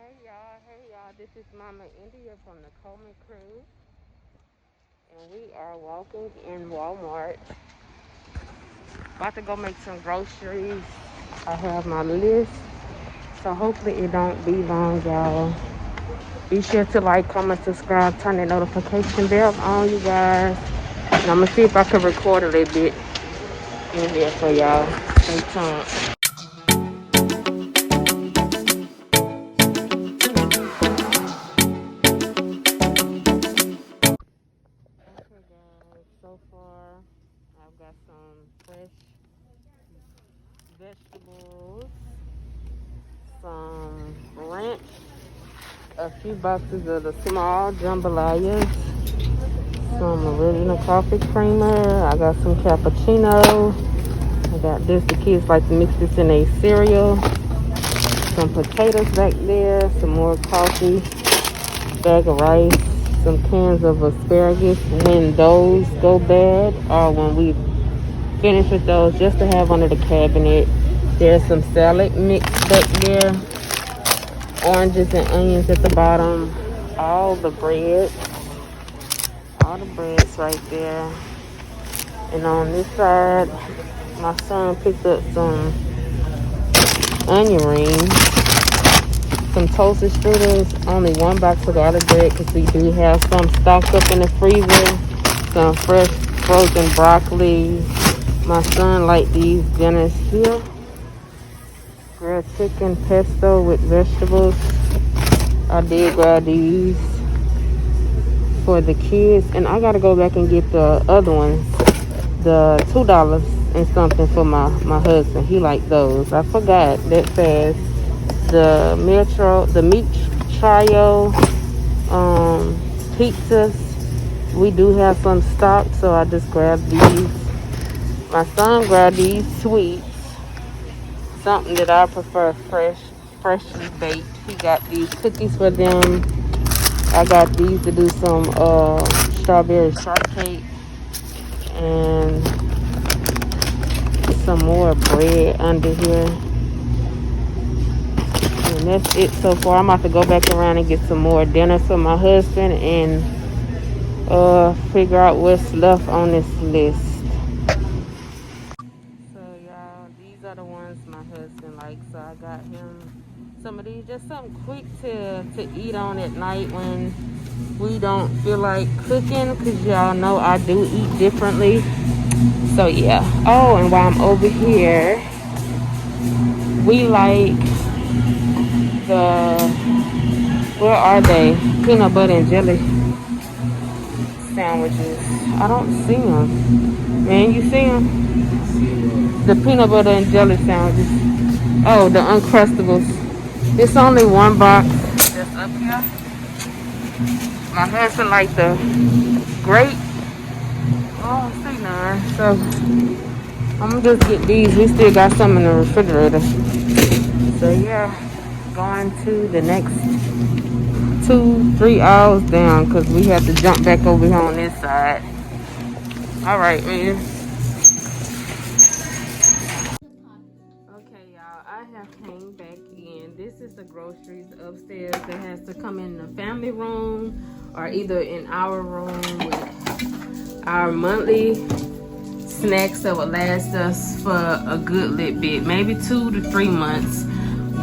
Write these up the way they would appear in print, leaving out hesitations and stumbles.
Hey y'all, this is Mama India from the Coleman Crew, and we are walking in Walmart. About to go make some groceries. I have my list, so hopefully it don't be long, y'all. Be sure to like, comment, subscribe, turn the notification bell on, you guys. And I'm gonna see if I can record a little bit in here for y'all. Stay tuned. Okay, guys. So far, I've got some fresh vegetables, some ranch, a few boxes of the small jambalayas, some original coffee creamer. I got some cappuccino. I got this. The kids like to mix this in a cereal. Some potatoes back there. Some more coffee. Bag of rice. Some cans of asparagus. When those go bad, or when we finish with those, just to have under the cabinet. There's some salad mix back there. Oranges and onions at the bottom. All the breads right there. And on this side, my son picked up some onion rings, some toasted strudels, only one box of garlic bread because we do have some stocked up in the freezer, some fresh frozen broccoli. My son liked these dinners here. Grilled chicken pesto with vegetables. I did grab these for the kids, and I gotta go back and get the other ones, the $2 and something for my husband. He liked those. I forgot that fast. The meat trio pizzas, we do have some stock, so I just grabbed these. My son grabbed these sweets, something that I prefer freshly baked. He got these cookies for them. I got these to do some strawberry shortcake and some more bread under here. And that's it so far. I'm about to go back around and get some more dinner for my husband and figure out what's left on this list. So y'all, these are the ones my husband likes. So I got him some of these, just something quick to eat on at night when we don't feel like cooking, because y'all know I do eat differently. So yeah. Oh, and while I'm over here, we like the, where are they? Peanut butter and jelly sandwiches. I don't see them. Man, you see them? The peanut butter and jelly sandwiches. Oh, the Uncrustables. It's only one box that's up here. My husband liked the grape. Oh, see none. So I'm gonna just get these. We still got some in the refrigerator. So yeah, going to the next 2-3 hours down because we have to jump back over here on this side. All right, man. Okay, y'all, I have came back in. This is the groceries upstairs that has to come in the family room or either in our room with our monthly snacks that will last us for a good little bit, maybe 2 to 3 months.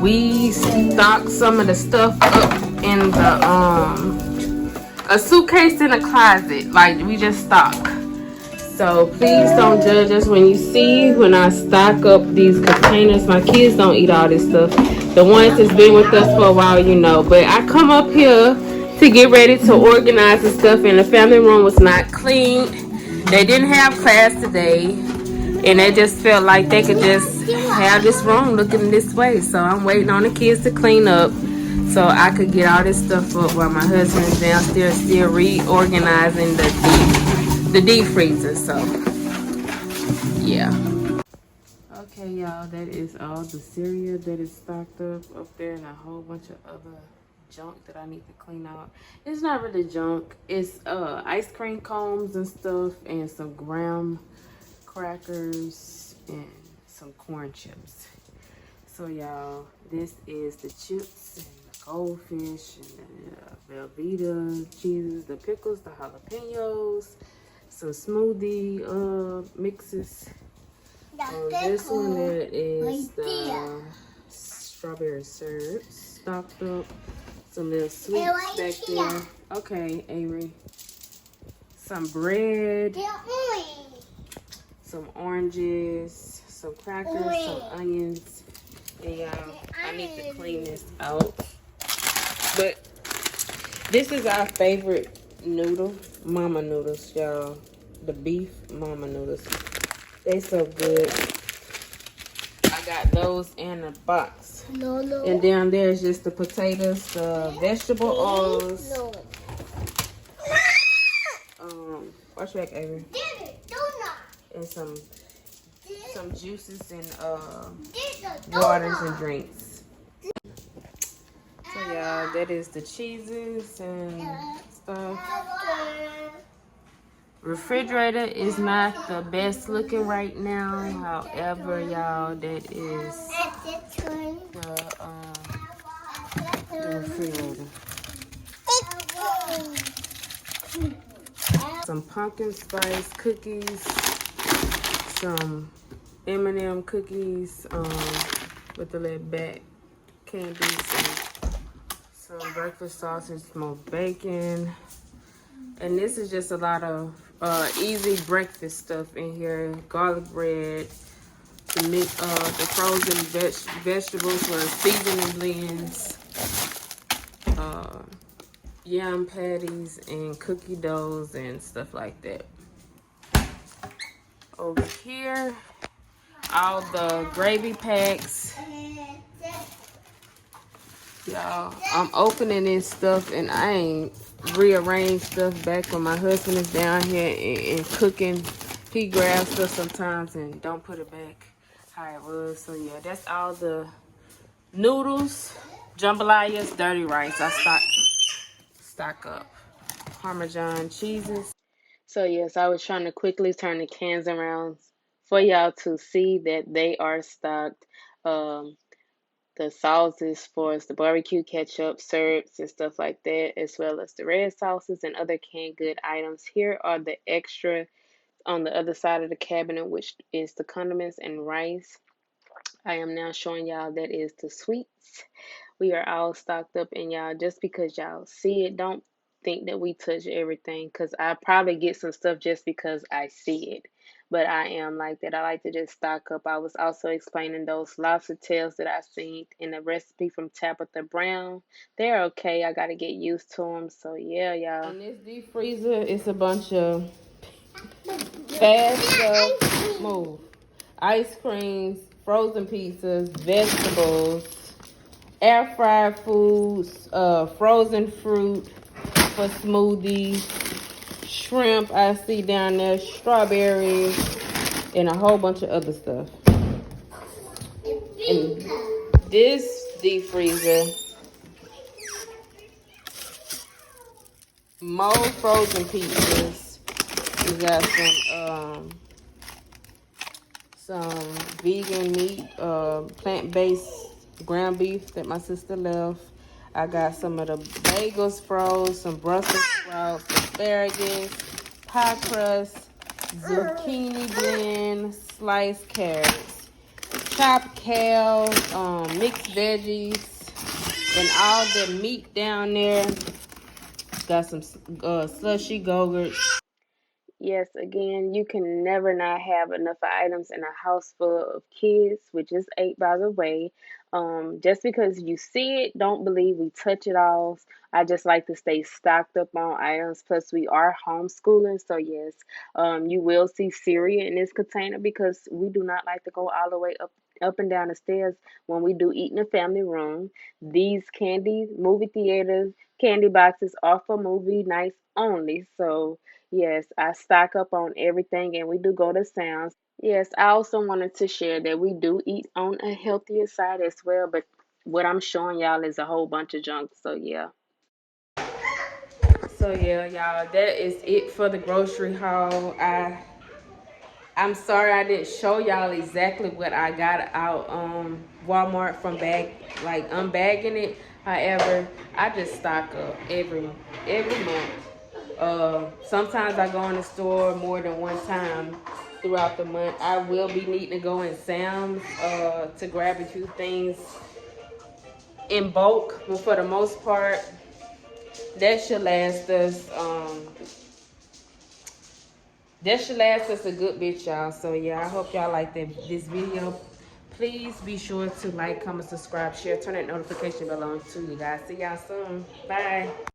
We stock some of the stuff up in the a suitcase in a closet, like we just stock. So please don't judge us when you see when I stock up these containers. My kids don't eat all this stuff. The ones that's been with us for a while, you know. But I come up here to get ready to organize the stuff, and the family room was not clean. They didn't have class today, and they just felt like they could just have this room looking this way. So I'm waiting on the kids to clean up so I could get all this stuff up while my husband is downstairs still reorganizing the deep freezer. So yeah. Okay, y'all, that is all the cereal that is stocked up there, and a whole bunch of other junk that I need to clean out. It's not really junk. It's ice cream cones and stuff, and some graham crackers and some corn chips. So y'all, this is the chips and the goldfish, and the Velveeta cheeses, the pickles, the jalapenos, some smoothie mixes. This one that is the strawberry syrups stocked up. Some little sweets back there. Okay, Avery. Some bread, some oranges, some crackers, some onions. And y'all, I need to clean this out. But this is our favorite noodle, mama noodles, y'all. The beef mama noodles. They so good. I got those in a box. And down there is just the potatoes, the vegetable oils. Watch back, Avery. And some juices and waters and drinks. So y'all, that is the cheeses and stuff. Refrigerator is not the best looking right now. However, y'all, that is the refrigerator. Some pumpkin spice cookies, some M&M cookies with the little back candies, and some breakfast sausage, smoked bacon. And this is just a lot of easy breakfast stuff in here. Garlic bread, the frozen vegetables for seasoning blends, yam patties, and cookie doughs and stuff like that. Over here, all the gravy packs. Y'all, I'm opening this stuff and I ain't rearranged stuff back when my husband is down here and cooking. He grabs stuff sometimes and don't put it back how it was. So yeah, that's all the noodles, jambalayas, dirty rice. I stock up. Parmesan cheeses. So yes, I was trying to quickly turn the cans around for y'all to see that they are stocked. The sauces for the barbecue ketchup, syrups, and stuff like that, as well as the red sauces and other canned good items. Here are the extra on the other side of the cabinet, which is the condiments and rice. I am now showing y'all that is the sweets. We are all stocked up, and y'all, just because y'all see it, don't think that we touch everything, because I probably get some stuff just because I see it. But I am like that. I like to just stock up. I was also explaining those lobster tails that I seen in the recipe from Tabitha Brown. They're okay. I got to get used to them. So yeah, y'all. In this deep freezer, it's a bunch of fast stuff. Move. Ice creams, frozen pizzas, vegetables, air fried foods, frozen fruit for smoothies, shrimp I see down there, strawberries, and a whole bunch of other stuff. And this deep freezer, more frozen pizzas. We got some vegan meat, plant-based ground beef that my sister left. I got some of the bagels froze, some Brussels sprouts, asparagus, pie crust, zucchini blend, sliced carrots, chopped kale, mixed veggies, and all the meat down there. Got some slushy Go-Gurts. Yes, again, you can never not have enough items in a house full of kids, which is 8, by the way. Just because you see it, don't believe we touch it all. I just like to stay stocked up on items. Plus, we are homeschooling, so yes, you will see cereal in this container because we do not like to go all the way up and down the stairs when we do eat in the family room. These movie theaters, candy boxes are for movie nights only. So yes, I stock up on everything and we do go to Sam's. Yes, I also wanted to share that we do eat on a healthier side as well, but what I'm showing y'all is a whole bunch of junk. So yeah. So yeah, y'all, that is it for the grocery haul. I'm sorry I didn't show y'all exactly what I got out Walmart from unbagging it. However, I just stock up every month. Sometimes I go in the store more than one time throughout the month. I will be needing to go in Sam's to grab a few things in bulk, but for the most part, that should last us. That should last us a good bit, y'all. So yeah, I hope y'all like this video. Please be sure to like, comment, subscribe, share, turn that notification bell on too, you guys. See y'all soon. Bye.